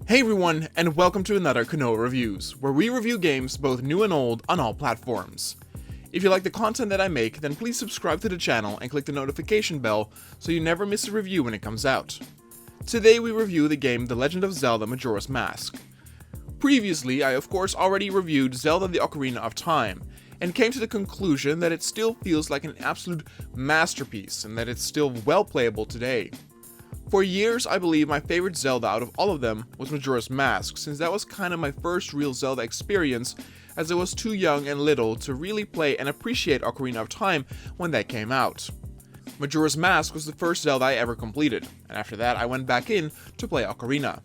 Hey everyone, and welcome to another Kanoa Reviews, where we review games both new and old on all platforms. If you like the content that I make, then please subscribe to the channel and click the notification bell so you never miss a review when it comes out. Today we review the game The Legend of Zelda Majora's Mask. Previously, I of course already reviewed Zelda the Ocarina of Time, and came to the conclusion that it still feels like an absolute masterpiece and that it's still well playable today. For years, I believe my favorite Zelda out of all of them was Majora's Mask, since that was kind of my first real Zelda experience, as I was too young and little to really play and appreciate Ocarina of Time when that came out. Majora's Mask was the first Zelda I ever completed, and after that I went back in to play Ocarina.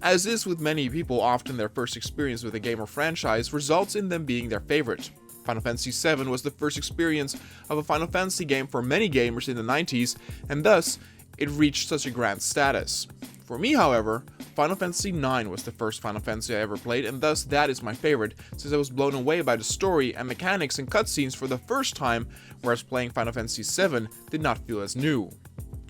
As is with many people, often their first experience with a game or franchise results in them being their favorite. Final Fantasy VII was the first experience of a Final Fantasy game for many gamers in the 90s, and thus, it reached such a grand status. For me, however, Final Fantasy IX was the first Final Fantasy I ever played, and thus that is my favorite, since I was blown away by the story and mechanics and cutscenes for the first time, whereas playing Final Fantasy VII did not feel as new.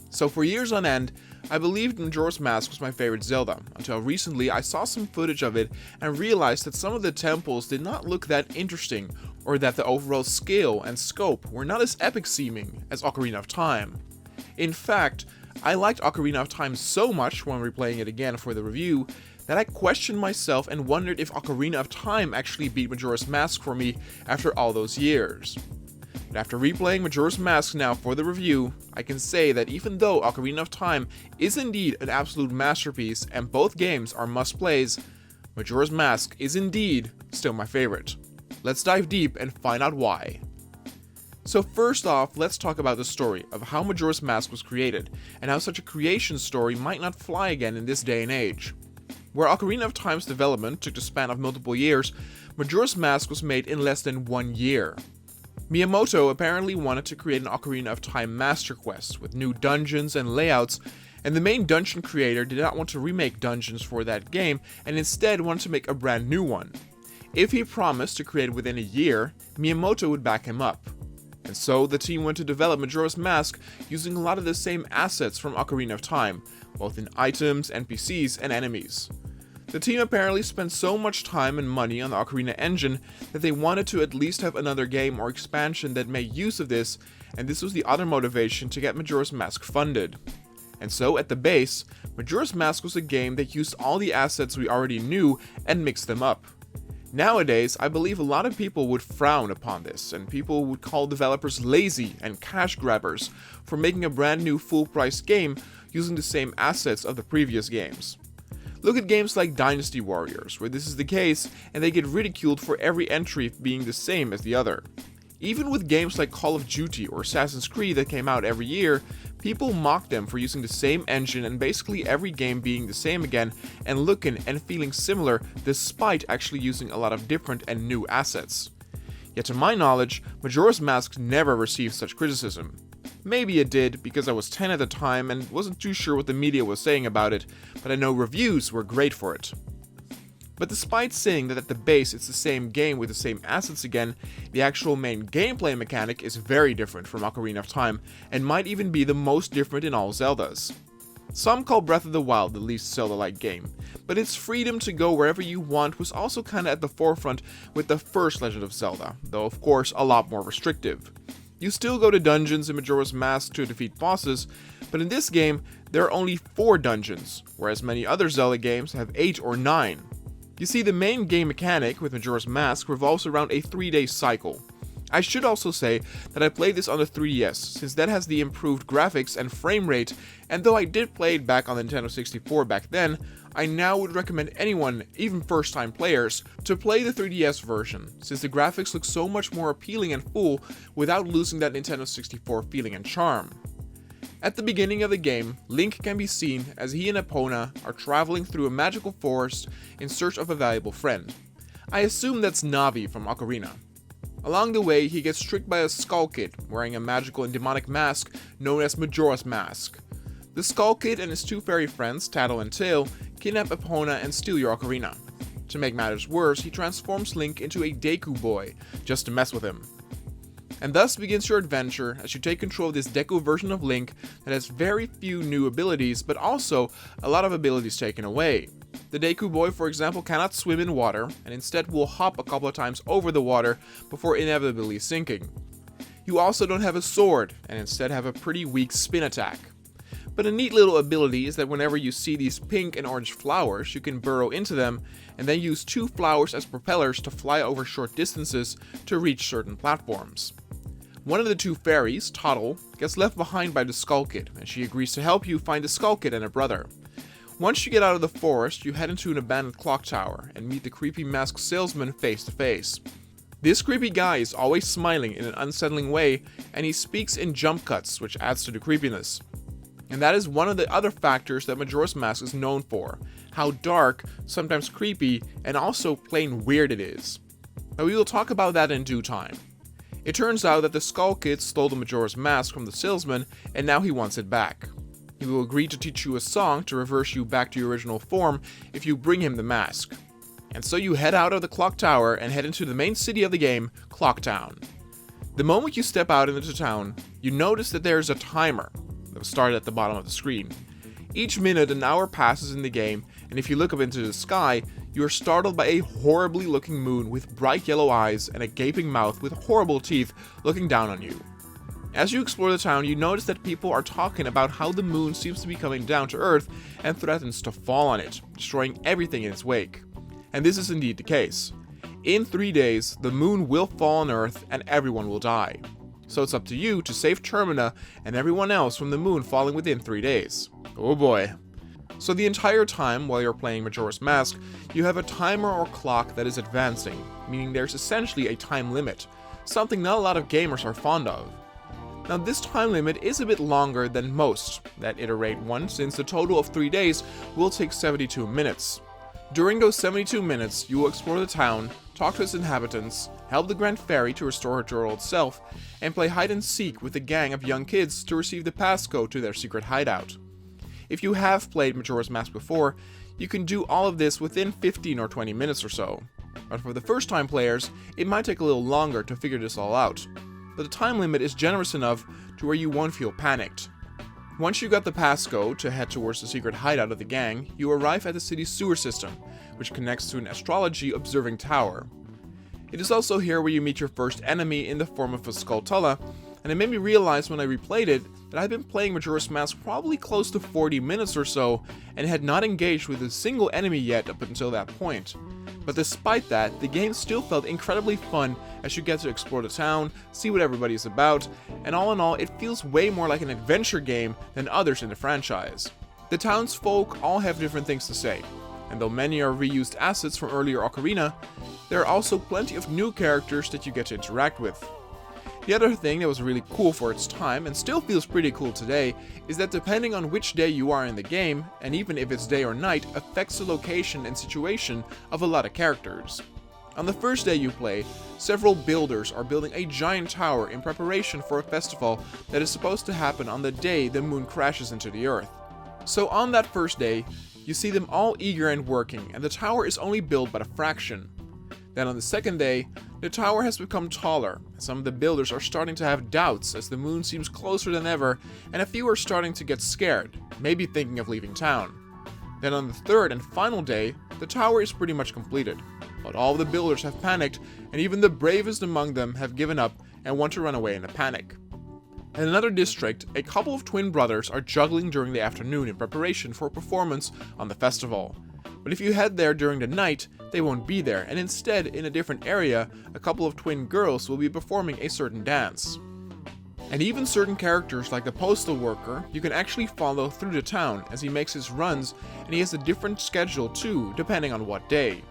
So for years on end, I believed Majora's Mask was my favorite Zelda, until recently I saw some footage of it and realized that some of the temples did not look that interesting, or that the overall scale and scope were not as epic seeming as Ocarina of Time. In fact, I liked Ocarina of Time so much when replaying it again for the review that I questioned myself and wondered if Ocarina of Time actually beat Majora's Mask for me after all those years. But after replaying Majora's Mask now for the review, I can say that even though Ocarina of Time is indeed an absolute masterpiece and both games are must-plays, Majora's Mask is indeed still my favorite. Let's dive deep and find out why. So first off, let's talk about the story of how Majora's Mask was created, and how such a creation story might not fly again in this day and age. Where Ocarina of Time's development took the span of multiple years, Majora's Mask was made in less than 1 year. Miyamoto apparently wanted to create an Ocarina of Time Master Quest with new dungeons and layouts, and the main dungeon creator did not want to remake dungeons for that game, and instead wanted to make a brand new one. If he promised to create it within a year, Miyamoto would back him up. And so the team went to develop Majora's Mask using a lot of the same assets from Ocarina of Time, both in items, NPCs, and enemies. The team apparently spent so much time and money on the Ocarina engine that they wanted to at least have another game or expansion that made use of this, and this was the other motivation to get Majora's Mask funded. And so, at the base, Majora's Mask was a game that used all the assets we already knew and mixed them up. Nowadays, I believe a lot of people would frown upon this, and people would call developers lazy and cash grabbers for making a brand new full-price game using the same assets of the previous games. Look at games like Dynasty Warriors, where this is the case, and they get ridiculed for every entry being the same as the other. Even with games like Call of Duty or Assassin's Creed that came out every year, people mock them for using the same engine and basically every game being the same again and looking and feeling similar despite actually using a lot of different and new assets. Yet to my knowledge, Majora's Mask never received such criticism. Maybe it did because I was 10 at the time and wasn't too sure what the media was saying about it, but I know reviews were great for it. But despite saying that at the base it's the same game with the same assets again, the actual main gameplay mechanic is very different from Ocarina of Time, and might even be the most different in all Zeldas. Some call Breath of the Wild the least Zelda-like game, but its freedom to go wherever you want was also kinda at the forefront with the first Legend of Zelda, though of course a lot more restrictive. You still go to dungeons in Majora's Mask to defeat bosses, but in this game there are only 4 dungeons, whereas many other Zelda games have 8 or 9. You see, the main game mechanic with Majora's Mask revolves around a 3-day cycle. I should also say that I played this on the 3DS, since that has the improved graphics and frame rate, and though I did play it back on the Nintendo 64 back then, I now would recommend anyone, even first-time players, to play the 3DS version, since the graphics look so much more appealing and full without losing that Nintendo 64 feeling and charm. At the beginning of the game, Link can be seen as he and Epona are traveling through a magical forest in search of a valuable friend. I assume that's Navi from Ocarina. Along the way, he gets tricked by a Skull Kid wearing a magical and demonic mask known as Majora's Mask. The Skull Kid and his 2 fairy friends, Tattle and Tail, kidnap Epona and steal your Ocarina. To make matters worse, he transforms Link into a Deku Boy, just to mess with him. And thus begins your adventure as you take control of this Deku version of Link that has very few new abilities, but also a lot of abilities taken away. The Deku boy, for example, cannot swim in water, and instead will hop a couple of times over the water before inevitably sinking. You also don't have a sword, and instead have a pretty weak spin attack. But a neat little ability is that whenever you see these pink and orange flowers, you can burrow into them, and then use 2 flowers as propellers to fly over short distances to reach certain platforms. One of the 2 fairies, Tuttle, gets left behind by the Skull Kid, and she agrees to help you find the Skull Kid and her brother. Once you get out of the forest, you head into an abandoned clock tower, and meet the creepy masked salesman face to face. This creepy guy is always smiling in an unsettling way, and he speaks in jump cuts, which adds to the creepiness. And that is one of the other factors that Majora's Mask is known for, how dark, sometimes creepy, and also plain weird it is. But we will talk about that in due time. It turns out that the Skull Kid stole the Majora's Mask from the salesman, and now he wants it back. He will agree to teach you a song to reverse you back to your original form if you bring him the mask. And so you head out of the clock tower and head into the main city of the game, Clocktown. The moment you step out into town, you notice that there is a timer that will start at the bottom of the screen. Each minute an hour passes in the game, and if you look up into the sky, you are startled by a horribly looking moon with bright yellow eyes and a gaping mouth with horrible teeth looking down on you. As you explore the town, you notice that people are talking about how the moon seems to be coming down to Earth and threatens to fall on it, destroying everything in its wake. And this is indeed the case. In 3 days, the moon will fall on Earth and everyone will die. So it's up to you to save Termina and everyone else from the moon falling within 3 days. Oh boy. So the entire time while you're playing Majora's Mask, you have a timer or clock that is advancing, meaning there's essentially a time limit, something not a lot of gamers are fond of. Now this time limit is a bit longer than most that iterate one, since the total of 3 days will take 72 minutes. During those 72 minutes, you will explore the town, talk to its inhabitants, help the Grand Fairy to restore her to her old self, and play hide and seek with a gang of young kids to receive the passcode to their secret hideout. If you have played Majora's Mask before, you can do all of this within 15 or 20 minutes or so. But for the first time players, it might take a little longer to figure this all out. But the time limit is generous enough to where you won't feel panicked. Once you got the passcode to head towards the secret hideout of the gang, you arrive at the city's sewer system, which connects to an astrology observing tower. It is also here where you meet your first enemy in the form of a Skulltula, and it made me realize when I replayed it that I've been playing Majora's Mask probably close to 40 minutes or so, and had not engaged with a single enemy yet up until that point. But despite that, the game still felt incredibly fun as you get to explore the town, see what everybody is about, and all in all, it feels way more like an adventure game than others in the franchise. The townsfolk all have different things to say, and though many are reused assets from earlier Ocarina, there are also plenty of new characters that you get to interact with. The other thing that was really cool for its time, and still feels pretty cool today, is that depending on which day you are in the game, and even if it's day or night, affects the location and situation of a lot of characters. On the first day you play, several builders are building a giant tower in preparation for a festival that is supposed to happen on the day the moon crashes into the Earth. So on that first day, you see them all eager and working, and the tower is only built by a fraction. Then on the second day, the tower has become taller, and some of the builders are starting to have doubts as the moon seems closer than ever, and a few are starting to get scared, maybe thinking of leaving town. Then on the third and final day, the tower is pretty much completed, but all of the builders have panicked, and even the bravest among them have given up and want to run away in a panic. In another district, a couple of twin brothers are juggling during the afternoon in preparation for a performance on the festival. But if you head there during the night, they won't be there, and instead, in a different area, a couple of twin girls will be performing a certain dance. And even certain characters like the postal worker, you can actually follow through the town as he makes his runs, and he has a different schedule too, depending on what day.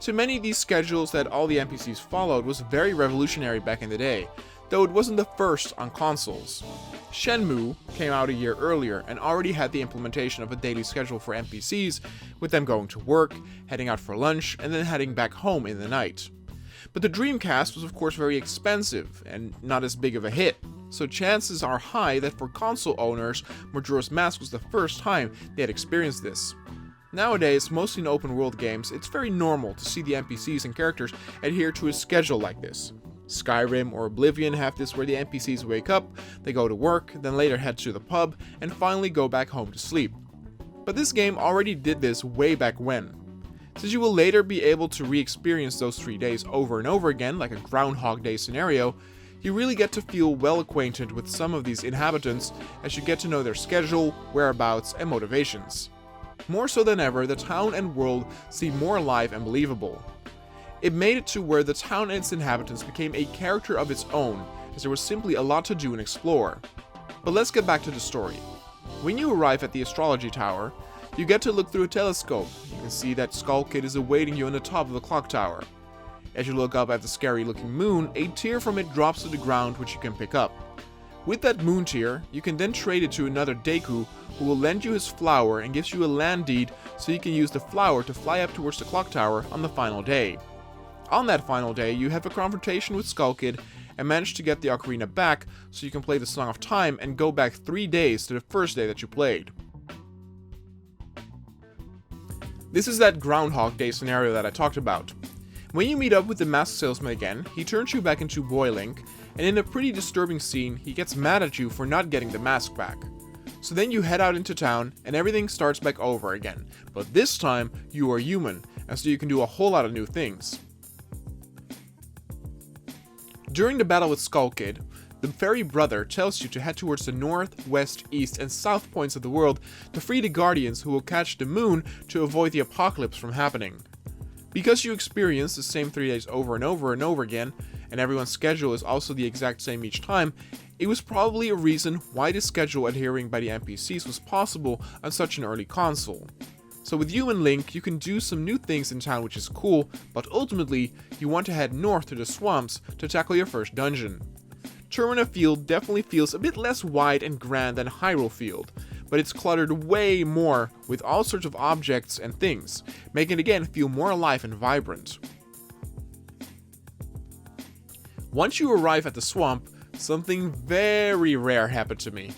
To many, these schedules that all the NPCs followed was very revolutionary back in the day, though it wasn't the first on consoles. Shenmue came out a year earlier and already had the implementation of a daily schedule for NPCs, with them going to work, heading out for lunch, and then heading back home in the night. But the Dreamcast was of course very expensive and not as big of a hit, so chances are high that for console owners, Majora's Mask was the first time they had experienced this. Nowadays, mostly in open world games, it's very normal to see the NPCs and characters adhere to a schedule like this. Skyrim or Oblivion have this where the NPCs wake up, they go to work, then later head to the pub, and finally go back home to sleep. But this game already did this way back when. Since you will later be able to re-experience those 3 days over and over again, like a Groundhog Day scenario, you really get to feel well acquainted with some of these inhabitants as you get to know their schedule, whereabouts, and motivations. More so than ever, the town and world seem more alive and believable. It made it to where the town and its inhabitants became a character of its own, as there was simply a lot to do and explore. But let's get back to the story. When you arrive at the astrology tower, you get to look through a telescope. You can see that Skull Kid is awaiting you on the top of the clock tower. As you look up at the scary looking moon, a tear from it drops to the ground which you can pick up. With that moon tear, you can then trade it to another Deku who will lend you his flower and gives you a land deed so you can use the flower to fly up towards the clock tower on the final day. On that final day, you have a confrontation with Skull Kid and manage to get the ocarina back so you can play the Song of Time and go back 3 days to the first day that you played. This is that Groundhog Day scenario that I talked about. When you meet up with the masked salesman again, he turns you back into Boy Link, and in a pretty disturbing scene, he gets mad at you for not getting the mask back. So then you head out into town, and everything starts back over again, but this time, you are human, and so you can do a whole lot of new things. During the battle with Skull Kid, the fairy brother tells you to head towards the north, west, east, and south points of the world to free the guardians who will catch the moon to avoid the apocalypse from happening. Because you experience the same 3 days over and over and over again, and everyone's schedule is also the exact same each time, it was probably a reason why the schedule adhering by the NPCs was possible on such an early console. So with you and Link, you can do some new things in town which is cool, but ultimately, you want to head north to the swamps to tackle your first dungeon. Termina Field definitely feels a bit less wide and grand than Hyrule Field, but it's cluttered way more with all sorts of objects and things, making it again feel more alive and vibrant. Once you arrive at the swamp, something very rare happened to me.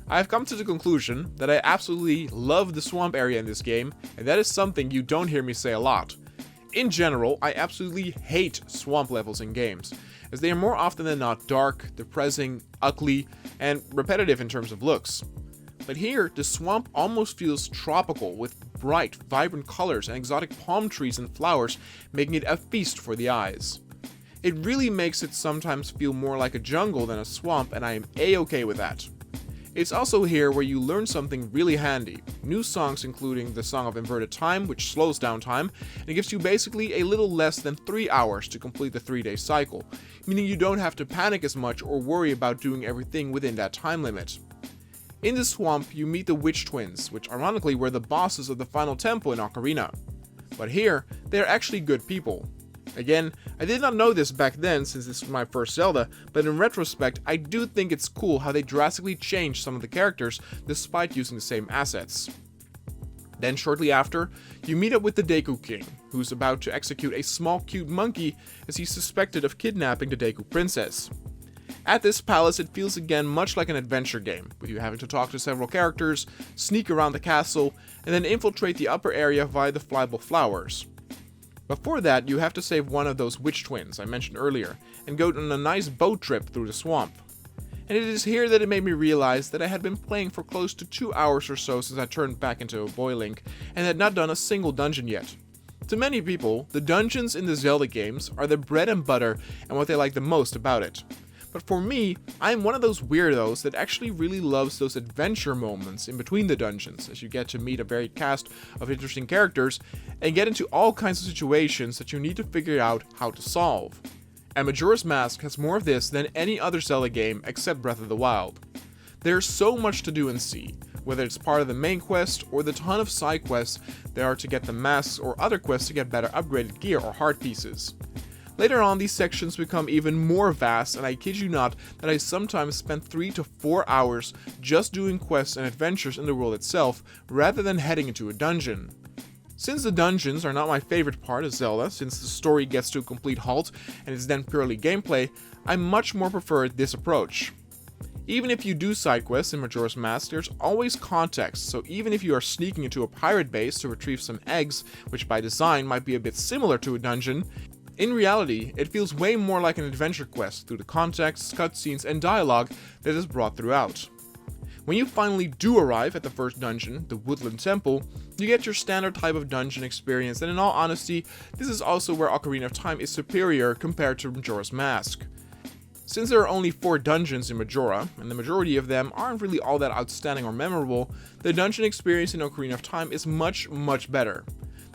I have come to the conclusion that I absolutely love the swamp area in this game, and that is something you don't hear me say a lot. In general, I absolutely hate swamp levels in games, as they are more often than not dark, depressing, ugly, and repetitive in terms of looks. But here, the swamp almost feels tropical, with bright, vibrant colors and exotic palm trees and flowers, making it a feast for the eyes. It really makes it sometimes feel more like a jungle than a swamp, and I am a-okay with that. It's also here where you learn something really handy. New songs including the Song of Inverted Time, which slows down time, and it gives you basically a little less than 3 hours to complete the 3-day cycle, meaning you don't have to panic as much or worry about doing everything within that time limit. In the swamp, you meet the Witch Twins, which ironically were the bosses of the final temple in Ocarina. But here, they are actually good people. Again, I did not know this back then since this was my first Zelda, but in retrospect, I do think it's cool how they drastically changed some of the characters despite using the same assets. Then shortly after, you meet up with the Deku King, who's about to execute a small cute monkey as he's suspected of kidnapping the Deku Princess. At this palace, it feels again much like an adventure game, with you having to talk to several characters, sneak around the castle, and then infiltrate the upper area via the flyable flowers. Before that, you have to save one of those Witch Twins I mentioned earlier, and go on a nice boat trip through the swamp. And it is here that it made me realize that I had been playing for close to 2 hours or so since I turned back into a Boy Link, and had not done a single dungeon yet. To many people, the dungeons in the Zelda games are the bread and butter and what they like the most about it. But for me, I am one of those weirdos that actually really loves those adventure moments in between the dungeons, as you get to meet a varied cast of interesting characters and get into all kinds of situations that you need to figure out how to solve. And Majora's Mask has more of this than any other Zelda game except Breath of the Wild. There's so much to do and see, whether it's part of the main quest or the ton of side quests there are to get the masks or other quests to get better upgraded gear or heart pieces. Later on, these sections become even more vast, and I kid you not that I sometimes spend 3 to 4 hours just doing quests and adventures in the world itself, rather than heading into a dungeon. Since the dungeons are not my favorite part of Zelda, since the story gets to a complete halt and is then purely gameplay, I much more prefer this approach. Even if you do side quests in Majora's Mask, there's always context, so even if you are sneaking into a pirate base to retrieve some eggs, which by design might be a bit similar to a dungeon, In reality, it feels way more like an adventure quest through the context, cutscenes, and dialogue that is brought throughout. When you finally do arrive at the first dungeon, the Woodland Temple, you get your standard type of dungeon experience, and in all honesty, this is also where Ocarina of Time is superior compared to Majora's Mask. Since there are only 4 dungeons in Majora, and the majority of them aren't really all that outstanding or memorable, the dungeon experience in Ocarina of Time is much better.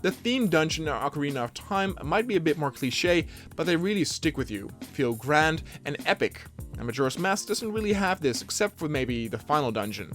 The themed dungeon in Ocarina of Time might be a bit more cliche, but they really stick with you, feel grand and epic, and Majora's Mask doesn't really have this except for maybe the final dungeon.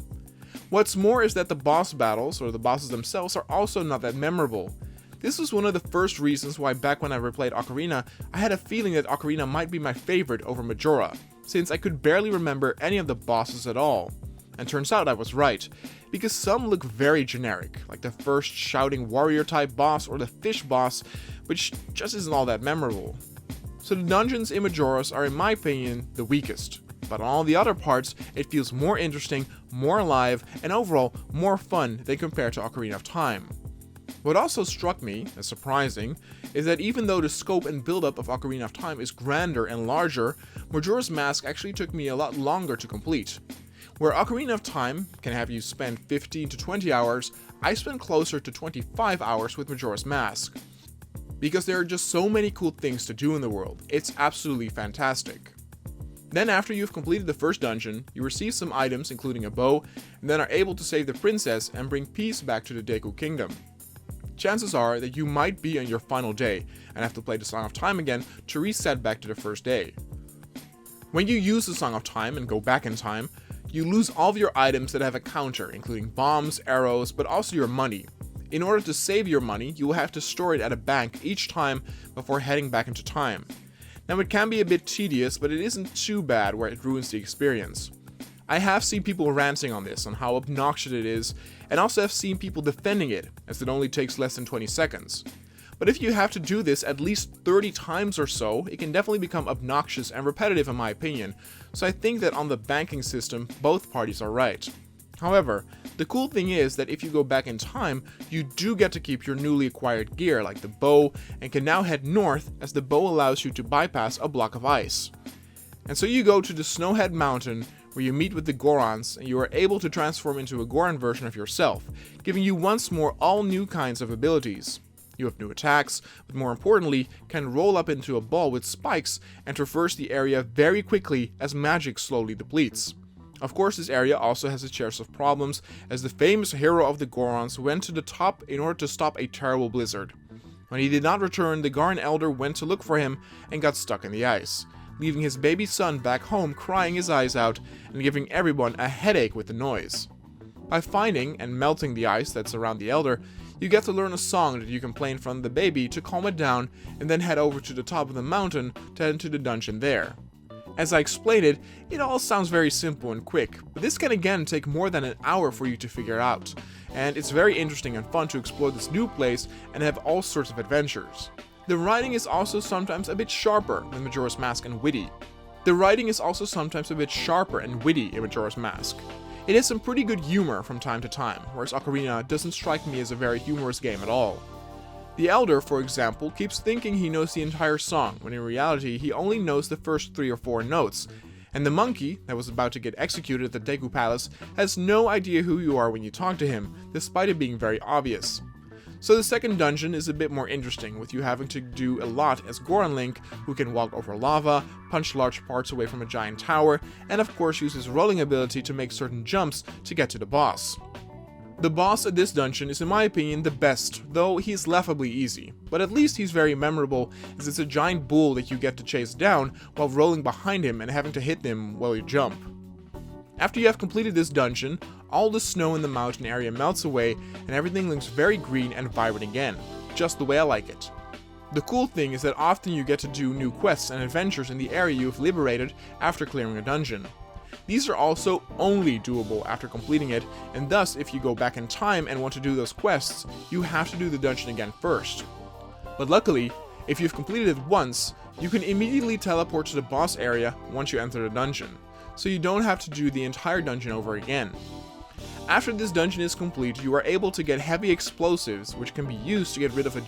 What's more is that the boss battles, or the bosses themselves, are also not that memorable. This was one of the first reasons why back when I replayed Ocarina, I had a feeling that Ocarina might be my favorite over Majora, since I could barely remember any of the bosses at all. And turns out I was right, because some look very generic, like the first shouting warrior type boss or the fish boss, which just isn't all that memorable. So the dungeons in Majora'S are, in my opinion, the weakest, but on all the other parts it feels more interesting, more alive, and overall more fun than compared to Ocarina of Time. What also struck me as surprising is that even though the scope and build-up of Ocarina of Time is grander and larger, Majora's Mask actually took me a lot longer to complete. Where Ocarina of Time can have you spend 15 to 20 hours, I spent closer to 25 hours with Majora's Mask. Because there are just so many cool things to do in the world, it's absolutely fantastic. Then after you've completed the first dungeon, you receive some items including a bow, and then are able to save the princess and bring peace back to the Deku Kingdom. Chances are that you might be on your final day and have to play the Song of Time again to reset back to the first day. When you use the Song of Time and go back in time, you lose all of your items that have a counter, including bombs, arrows, but also your money. In order to save your money, you will have to store it at a bank each time before heading back into time. Now it can be a bit tedious, but it isn't too bad where it ruins the experience. I have seen people ranting on this, on how obnoxious it is, and also have seen people defending it, as it only takes less than 20 seconds. But if you have to do this at least 30 times or so, it can definitely become obnoxious and repetitive in my opinion, so I think that on the banking system, both parties are right. However, the cool thing is that if you go back in time, you do get to keep your newly acquired gear, like the bow, and can now head north, as the bow allows you to bypass a block of ice. And so you go to the Snowhead Mountain, where you meet with the Gorons, and you are able to transform into a Goron version of yourself, giving you once more all new kinds of abilities. You have new attacks, but more importantly, can roll up into a ball with spikes and traverse the area very quickly as magic slowly depletes. Of course, this area also has its shares of problems, as the famous hero of the Gorons went to the top in order to stop a terrible blizzard. When he did not return, the Goron Elder went to look for him and got stuck in the ice, leaving his baby son back home crying his eyes out and giving everyone a headache with the noise. By finding and melting the ice that's around the Elder, you get to learn a song that you can play in front of the baby to calm it down, and then head over to the top of the mountain to head into the dungeon there. As I explained it, it all sounds very simple and quick, but this can again take more than an hour for you to figure out, and it's very interesting and fun to explore this new place and have all sorts of adventures. The writing is also sometimes a bit sharper than Majora's Mask and witty. in Majora's Mask. It has some pretty good humor from time to time, whereas Ocarina doesn't strike me as a very humorous game at all. The Elder, for example, keeps thinking he knows the entire song, when in reality he only knows the first 3 or 4 notes, and the monkey, that was about to get executed at the Deku Palace, has no idea who you are when you talk to him, despite it being very obvious. So the second dungeon is a bit more interesting, with you having to do a lot as Goron Link, who can walk over lava, punch large parts away from a giant tower, and of course use his rolling ability to make certain jumps to get to the boss. The boss at this dungeon is in my opinion the best, though he is laughably easy, but at least he's very memorable as it's a giant bull that you get to chase down while rolling behind him and having to hit him while you jump. After you have completed this dungeon, all the snow in the mountain area melts away and everything looks very green and vibrant again, just the way I like it. The cool thing is that often you get to do new quests and adventures in the area you've liberated after clearing a dungeon. These are also only doable after completing it, and thus if you go back in time and want to do those quests, you have to do the dungeon again first. But luckily, if you've completed it once, you can immediately teleport to the boss area once you enter the dungeon, so you don't have to do the entire dungeon over again. After this dungeon is complete, you are able to get heavy explosives, which can be used to get rid of a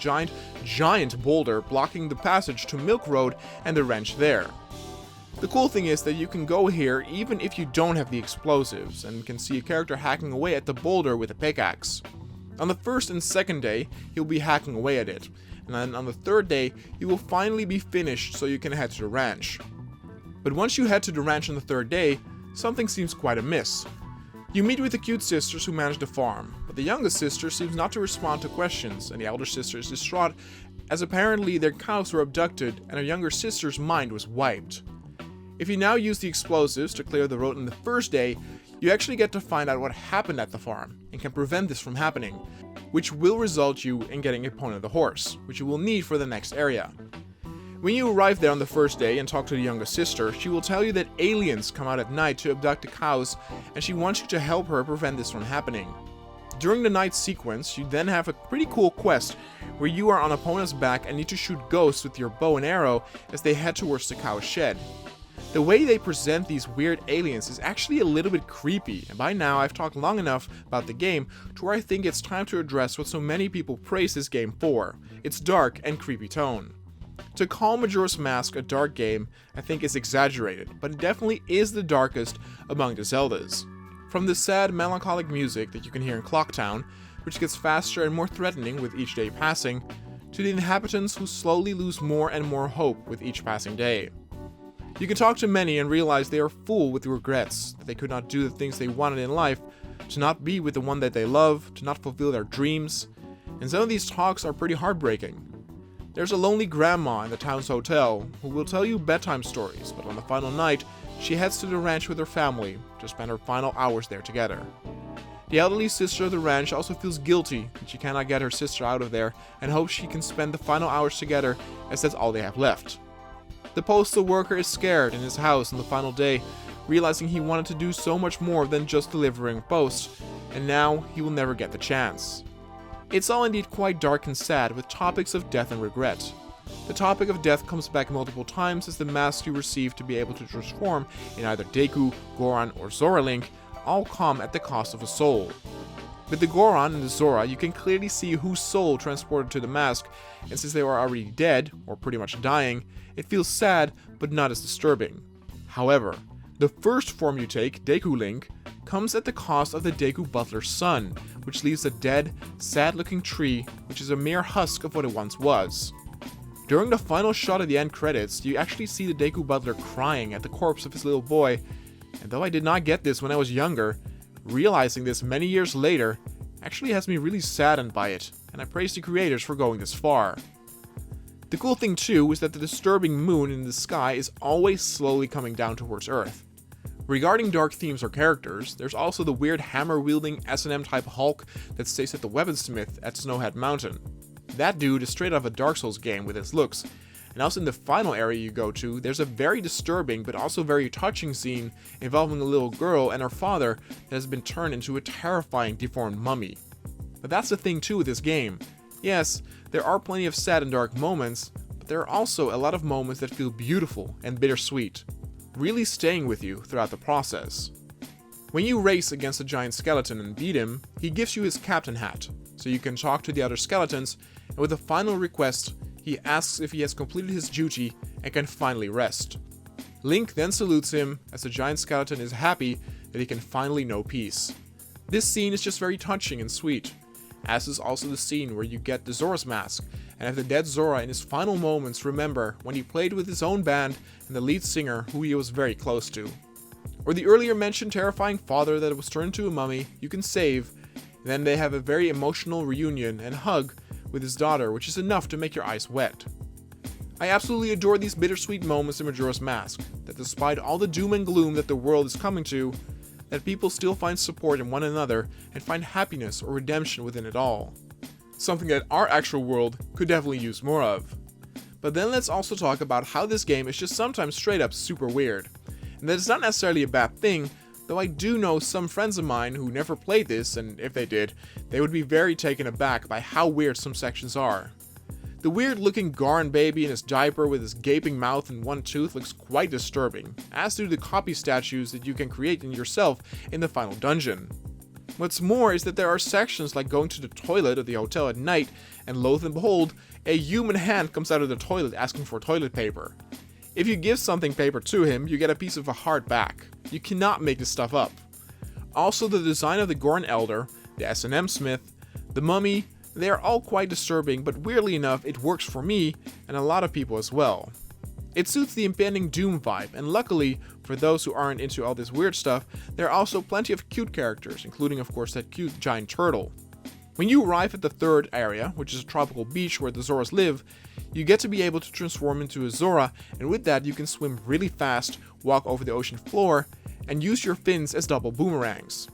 giant boulder blocking the passage to Milk Road and the wrench there. The cool thing is that you can go here even if you don't have the explosives, and can see a character hacking away at the boulder with a pickaxe. On the first and second day, he'll be hacking away at it, and then on the third day, you will finally be finished so you can head to the ranch. But once you head to the ranch on the third day, something seems quite amiss. You meet with the cute sisters who manage the farm, but the youngest sister seems not to respond to questions, and the elder sister is distraught as apparently their cows were abducted and her younger sister's mind was wiped. If you now use the explosives to clear the road on the first day, you actually get to find out what happened at the farm, and can prevent this from happening, which will result you in getting a pony the horse, which you will need for the next area. When you arrive there on the first day and talk to the youngest sister, she will tell you that aliens come out at night to abduct the cows, and she wants you to help her prevent this from happening. During the night sequence, you then have a pretty cool quest where you are on Epona's back and need to shoot ghosts with your bow and arrow as they head towards the cow's shed. The way they present these weird aliens is actually a little bit creepy, and by now I've talked long enough about the game to where I think it's time to address what so many people praise this game for, its dark and creepy tone. To call Majora's Mask a dark game, I think is exaggerated, but it definitely is the darkest among the Zeldas. From the sad, melancholic music that you can hear in Clocktown, which gets faster and more threatening with each day passing, to the inhabitants who slowly lose more and more hope with each passing day. You can talk to many and realize they are full with regrets, that they could not do the things they wanted in life, to not be with the one that they love, to not fulfill their dreams, and some of these talks are pretty heartbreaking. There's a lonely grandma in the town's hotel who will tell you bedtime stories, but on the final night, she heads to the ranch with her family to spend her final hours there together. The elderly sister of the ranch also feels guilty that she cannot get her sister out of there and hopes she can spend the final hours together as that's all they have left. The postal worker is scared in his house on the final day, realizing he wanted to do so much more than just delivering post, and now he will never get the chance. It's all indeed quite dark and sad, with topics of death and regret. The topic of death comes back multiple times as the mask you receive to be able to transform in either Deku, Goron, or Zora Link all come at the cost of a soul. With the Goron and the Zora, you can clearly see whose soul transported to the mask, and since they were already dead, or pretty much dying, it feels sad, but not as disturbing. However, the first form you take, Deku Link, comes at the cost of the Deku Butler's son, which leaves a dead, sad-looking tree, which is a mere husk of what it once was. During the final shot of the end credits, you actually see the Deku Butler crying at the corpse of his little boy, and though I did not get this when I was younger, realizing this many years later actually has me really saddened by it, and I praise the creators for going this far. The cool thing too is that the disturbing moon in the sky is always slowly coming down towards Earth. Regarding dark themes or characters, there's also the weird hammer-wielding S&M type Hulk that stays at the weaponsmith at Snowhead Mountain. That dude is straight out of a Dark Souls game with his looks, and also in the final area you go to, there's a very disturbing but also very touching scene involving a little girl and her father that has been turned into a terrifying deformed mummy. But that's the thing too with this game. Yes, there are plenty of sad and dark moments, but there are also a lot of moments that feel beautiful and bittersweet, really staying with you throughout the process. When you race against a giant skeleton and beat him, he gives you his captain hat, so you can talk to the other skeletons, and with a final request, he asks if he has completed his duty and can finally rest. Link then salutes him as the giant skeleton is happy that he can finally know peace. This scene is just very touching and sweet, as is also the scene where you get the Zora's mask, and have the dead Zora in his final moments remember when he played with his own band and the lead singer who he was very close to. Or the earlier mentioned terrifying father that was turned into a mummy you can save, and then they have a very emotional reunion and hug with his daughter, which is enough to make your eyes wet. I absolutely adore these bittersweet moments in Majora's Mask, that despite all the doom and gloom that the world is coming to, that people still find support in one another and find happiness or redemption within it all. Something that our actual world could definitely use more of. But then let's also talk about how this game is just sometimes straight up super weird. And that is not necessarily a bad thing, though I do know some friends of mine who never played this, and if they did, they would be very taken aback by how weird some sections are. The weird looking Goron baby in his diaper with his gaping mouth and one tooth looks quite disturbing, as do the copy statues that you can create in yourself in the final dungeon. What's more is that there are sections like going to the toilet of the hotel at night, and lo and behold, a human hand comes out of the toilet asking for toilet paper. If you give something paper to him, you get a piece of a heart back. You cannot make this stuff up. Also, the design of the Goron Elder, the S&M Smith, the Mummy, they are all quite disturbing, but weirdly enough, it works for me and a lot of people as well. It suits the impending Doom vibe, and luckily, for those who aren't into all this weird stuff, there are also plenty of cute characters, including of course that cute giant turtle. When you arrive at the third area, which is a tropical beach where the Zoras live, you get to be able to transform into a Zora, and with that you can swim really fast, walk over the ocean floor, and use your fins as double boomerangs.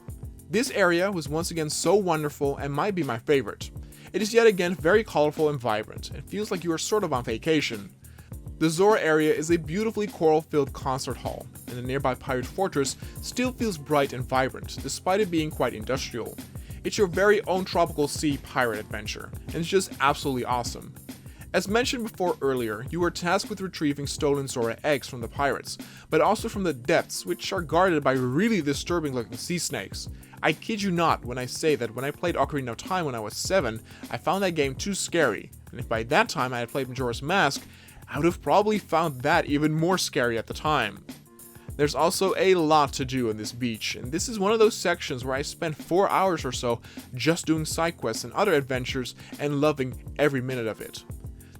This area was once again so wonderful and might be my favorite. It is yet again very colorful and vibrant, and feels like you are sort of on vacation. The Zora area is a beautifully coral-filled concert hall, and the nearby pirate fortress still feels bright and vibrant, despite it being quite industrial. It's your very own tropical sea pirate adventure, and it's just absolutely awesome. As mentioned before earlier, you are tasked with retrieving stolen Zora eggs from the pirates, but also from the depths, which are guarded by really disturbing looking sea snakes. I kid you not when I say that when I played Ocarina of Time when I was 7, I found that game too scary, and if by that time I had played Majora's Mask, I would have probably found that even more scary at the time. There's also a lot to do on this beach, and this is one of those sections where I spent 4 hours or so just doing side quests and other adventures and loving every minute of it.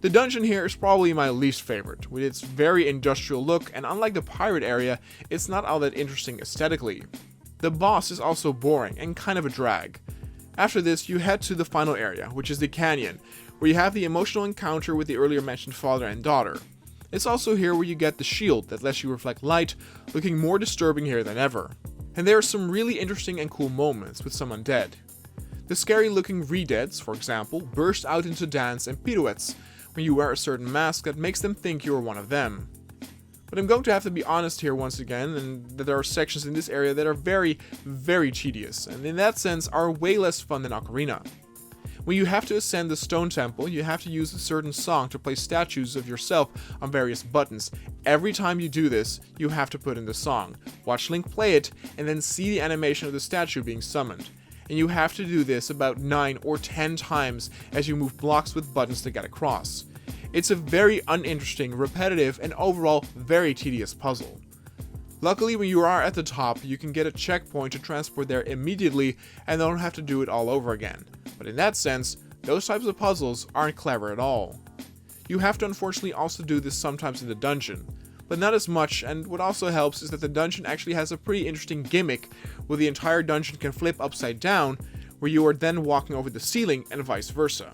The dungeon here is probably my least favorite, with its very industrial look, and unlike the pirate area, it's not all that interesting aesthetically. The boss is also boring and kind of a drag. After this, you head to the final area, which is the canyon, where you have the emotional encounter with the earlier mentioned father and daughter. It's also here where you get the shield that lets you reflect light, looking more disturbing here than ever. And there are some really interesting and cool moments with some undead. The scary looking Redeads, for example, burst out into dance and pirouettes when you wear a certain mask that makes them think you are one of them. But I'm going to have to be honest here once again, and that there are sections in this area that are very, very tedious, and in that sense are way less fun than Ocarina. When you have to ascend the stone temple, you have to use a certain song to place statues of yourself on various buttons. Every time you do this, you have to put in the song, watch Link play it, and then see the animation of the statue being summoned. And you have to do this about 9 or 10 times as you move blocks with buttons to get across. It's a very uninteresting, repetitive, and overall very tedious puzzle. Luckily, when you are at the top, you can get a checkpoint to transport there immediately and don't have to do it all over again. But in that sense, those types of puzzles aren't clever at all. You have to unfortunately also do this sometimes in the dungeon, but not as much, and what also helps is that the dungeon actually has a pretty interesting gimmick where the entire dungeon can flip upside down, where you are then walking over the ceiling and vice versa.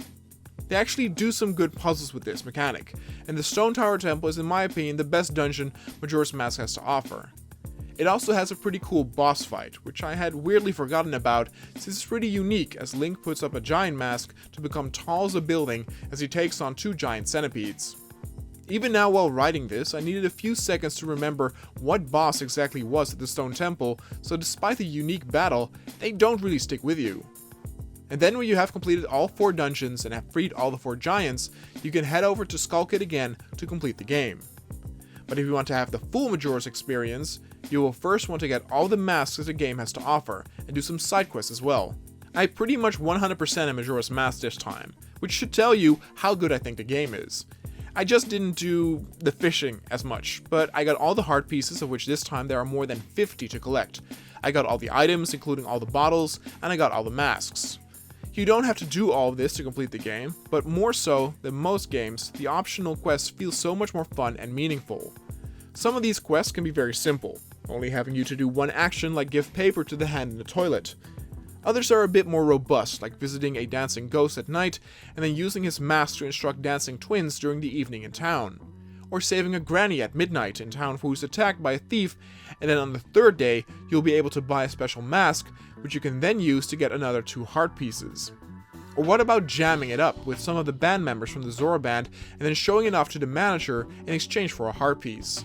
They actually do some good puzzles with this mechanic, and the Stone Tower Temple is in my opinion the best dungeon Majora's Mask has to offer. It also has a pretty cool boss fight, which I had weirdly forgotten about since it's pretty unique as Link puts up a giant mask to become tall as a building as he takes on 2 giant centipedes. Even now while writing this, I needed a few seconds to remember what boss exactly was at the Stone Temple, so despite the unique battle, they don't really stick with you. And then when you have completed all 4 dungeons and have freed all the 4 giants, you can head over to Skull Kid again to complete the game. But if you want to have the full Majora's experience, you will first want to get all the masks that the game has to offer, and do some side quests as well. I pretty much 100% in Majora's Mask this time, which should tell you how good I think the game is. I just didn't do the fishing as much, but I got all the heart pieces, of which this time there are more than 50 to collect. I got all the items, including all the bottles, and I got all the masks. You don't have to do all of this to complete the game, but more so than most games, the optional quests feel so much more fun and meaningful. Some of these quests can be very simple, only having you to do one action like give paper to the hand in the toilet. Others are a bit more robust, like visiting a dancing ghost at night and then using his mask to instruct dancing twins during the evening in town. Or saving a granny at midnight in town who is attacked by a thief, and then on the 3rd day you'll be able to buy a special mask, which you can then use to get another 2 heart pieces. Or what about jamming it up with some of the band members from the Zora band and then showing it off to the manager in exchange for a heart piece.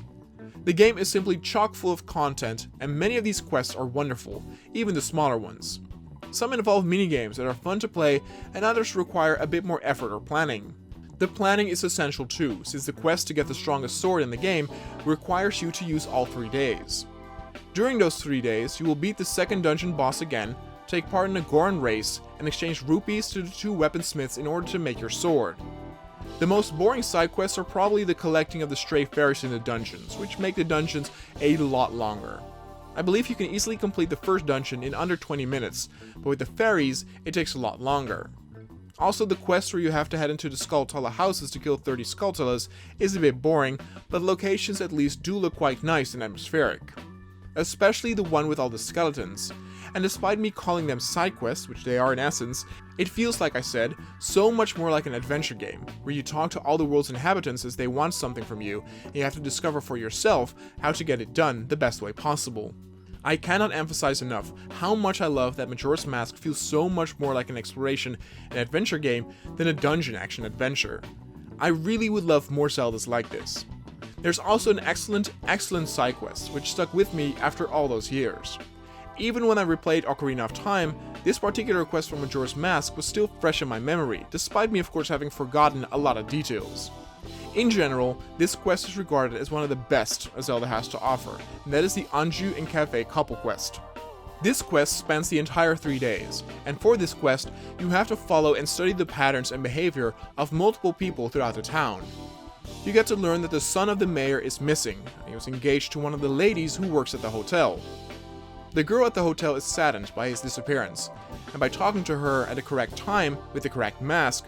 The game is simply chock full of content, and many of these quests are wonderful, even the smaller ones. Some involve minigames that are fun to play, and others require a bit more effort or planning. The planning is essential too, since the quest to get the strongest sword in the game requires you to use all 3 days. During those 3 days, you will beat the 2nd dungeon boss again, take part in a Goron race, and exchange rupees to the 2 weaponsmiths in order to make your sword. The most boring side quests are probably the collecting of the stray fairies in the dungeons, which make the dungeons a lot longer. I believe you can easily complete the first dungeon in under 20 minutes, but with the fairies, it takes a lot longer. Also, the quest where you have to head into the Skulltula houses to kill 30 Skulltulas is a bit boring, but the locations at least do look quite nice and atmospheric. Especially the one with all the skeletons. And despite me calling them side quests, which they are in essence, it feels, like I said, so much more like an adventure game, where you talk to all the world's inhabitants as they want something from you, and you have to discover for yourself how to get it done the best way possible. I cannot emphasize enough how much I love that Majora's Mask feels so much more like an exploration and adventure game than a dungeon action adventure. I really would love more Zeldas like this. There's also an excellent side quest, which stuck with me after all those years. Even when I replayed Ocarina of Time, this particular quest from Majora's Mask was still fresh in my memory, despite me of course having forgotten a lot of details. In general, this quest is regarded as one of the best Zelda has to offer, and that is the Anju and Cafe couple quest. This quest spans the entire 3 days, and for this quest, you have to follow and study the patterns and behavior of multiple people throughout the town. You get to learn that the son of the mayor is missing, and he was engaged to one of the ladies who works at the hotel. The girl at the hotel is saddened by his disappearance, and by talking to her at the correct time with the correct mask,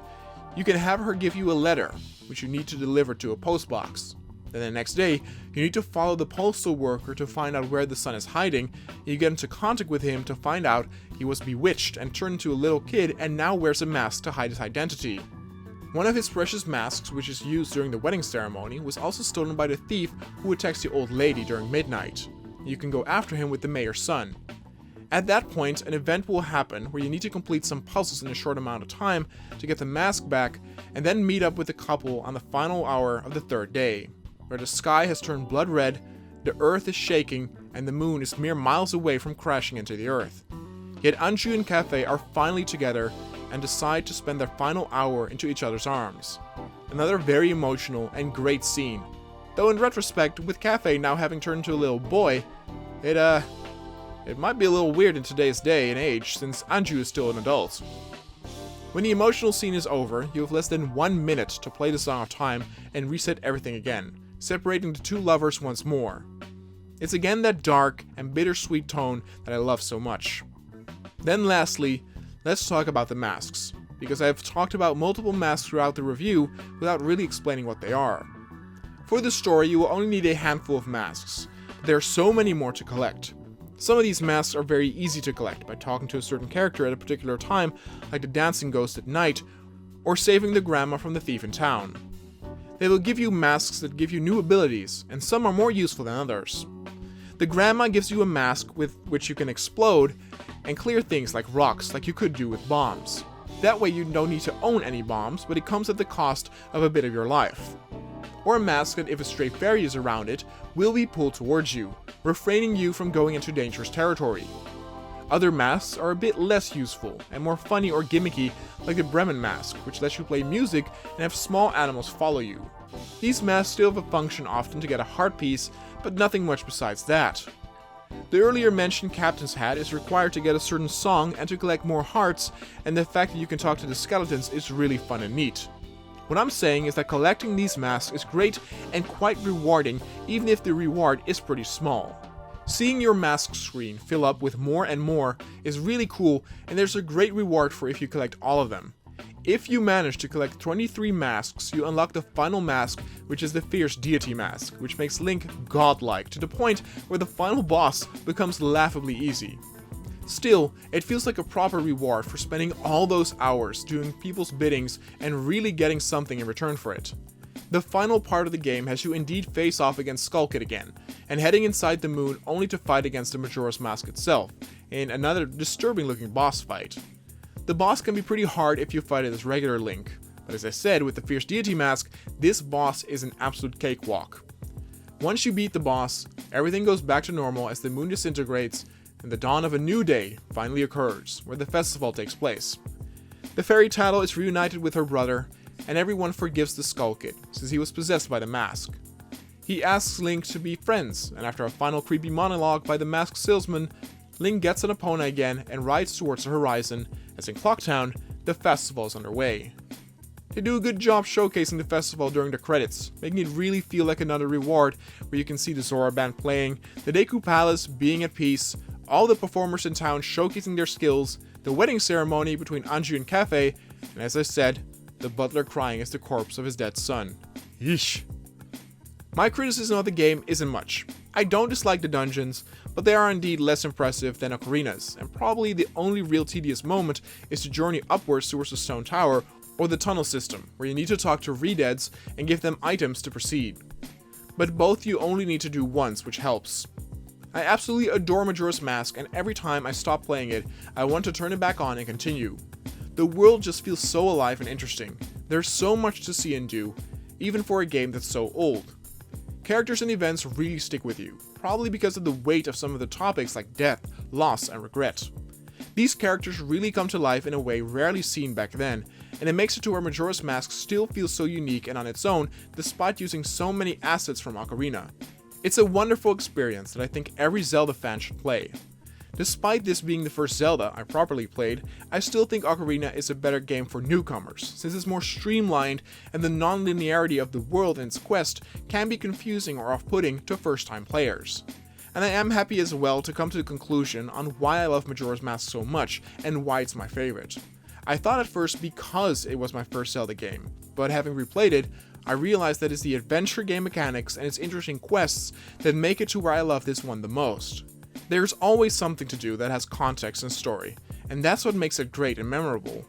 you can have her give you a letter, which you need to deliver to a postbox. Then the next day, you need to follow the postal worker to find out where the son is hiding, and you get into contact with him to find out he was bewitched and turned into a little kid and now wears a mask to hide his identity. One of his precious masks, which is used during the wedding ceremony, was also stolen by the thief who attacks the old lady during midnight. You can go after him with the mayor's son. At that point, an event will happen where you need to complete some puzzles in a short amount of time to get the mask back, and then meet up with the couple on the final hour of the 3rd day, where the sky has turned blood red, the earth is shaking, and the moon is mere miles away from crashing into the earth. Yet Anju and Cafe are finally together and decide to spend their final hour into each other's arms. Another very emotional and great scene, though in retrospect, with Cafe now having turned into a little boy, it might be a little weird in today's day and age, since Anju is still an adult. When the emotional scene is over, you have less than 1 minute to play the Song of Time and reset everything again, separating the 2 lovers once more. It's again that dark and bittersweet tone that I love so much. Then lastly, let's talk about the masks, because I have talked about multiple masks throughout the review without really explaining what they are. For the story, you will only need a handful of masks, but there are so many more to collect. Some of these masks are very easy to collect by talking to a certain character at a particular time, like the dancing ghost at night, or saving the grandma from the thief in town. They will give you masks that give you new abilities, and some are more useful than others. The grandma gives you a mask with which you can explode and clear things like rocks, like you could do with bombs. That way you don't need to own any bombs, but it comes at the cost of a bit of your life. Or a mask that, if a stray fairy is around it, will be pulled towards you, refraining you from going into dangerous territory. Other masks are a bit less useful and more funny or gimmicky, like the Bremen mask, which lets you play music and have small animals follow you. These masks still have a function often to get a heart piece, but nothing much besides that. The earlier mentioned Captain's Hat is required to get a certain song and to collect more hearts, and the fact that you can talk to the skeletons is really fun and neat. What I'm saying is that collecting these masks is great and quite rewarding, even if the reward is pretty small. Seeing your mask screen fill up with more and more is really cool, and there's a great reward for if you collect all of them. If you manage to collect 23 masks, you unlock the final mask, which is the Fierce Deity mask, which makes Link godlike to the point where the final boss becomes laughably easy. Still, it feels like a proper reward for spending all those hours doing people's biddings and really getting something in return for it. The final part of the game has you indeed face off against Skull Kid again, and heading inside the moon only to fight against the Majora's Mask itself, in another disturbing looking boss fight. The boss can be pretty hard if you fight it as regular Link, but as I said with the Fierce Deity mask, this boss is an absolute cakewalk. Once you beat the boss, everything goes back to normal as the moon disintegrates, and the dawn of a new day finally occurs, where the festival takes place. The fairy Tattle is reunited with her brother, and everyone forgives the Skull Kid, since he was possessed by the mask. He asks Link to be friends, and after a final creepy monologue by the masked salesman, Link gets on Epona again and rides towards the horizon, as in Clocktown, the festival is underway. They do a good job showcasing the festival during the credits, making it really feel like another reward, where you can see the Zora band playing, the Deku Palace being at peace, all the performers in town showcasing their skills, the wedding ceremony between Anju and Cafe, and as I said, the butler crying as the corpse of his dead son. Yeesh. My criticism of the game isn't much. I don't dislike the dungeons, but they are indeed less impressive than Ocarina's, and probably the only real tedious moment is the journey upwards towards the stone tower, or the tunnel system, where you need to talk to Redeads and give them items to proceed. But both you only need to do once, which helps. I absolutely adore Majora's Mask, and every time I stop playing it, I want to turn it back on and continue. The world just feels so alive and interesting. There's so much to see and do, even for a game that's so old. Characters and events really stick with you, probably because of the weight of some of the topics like death, loss, and regret. These characters really come to life in a way rarely seen back then, and it makes it to where Majora's Mask still feels so unique and on its own, despite using so many assets from Ocarina. It's a wonderful experience that I think every Zelda fan should play. Despite this being the first Zelda I properly played, I still think Ocarina is a better game for newcomers, since it's more streamlined and the non-linearity of the world and its quest can be confusing or off-putting to first-time players. And I am happy as well to come to the conclusion on why I love Majora's Mask so much and why it's my favorite. I thought at first because it was my first Zelda game, but having replayed it, I realized that it's the adventure game mechanics and its interesting quests that make it to where I love this one the most. There's always something to do that has context and story, and that's what makes it great and memorable.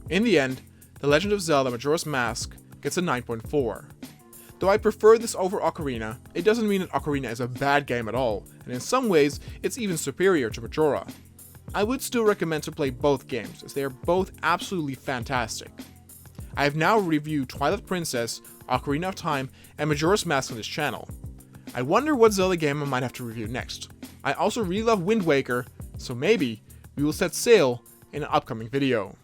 In the end, The Legend of Zelda Majora's Mask gets a 9.4. Though I prefer this over Ocarina, it doesn't mean that Ocarina is a bad game at all, and in some ways, it's even superior to Majora. I would still recommend to play both games, as they are both absolutely fantastic. I have now reviewed Twilight Princess, Ocarina of Time, and Majora's Mask on this channel. I wonder what Zelda game I might have to review next. I also really love Wind Waker, so maybe we will set sail in an upcoming video.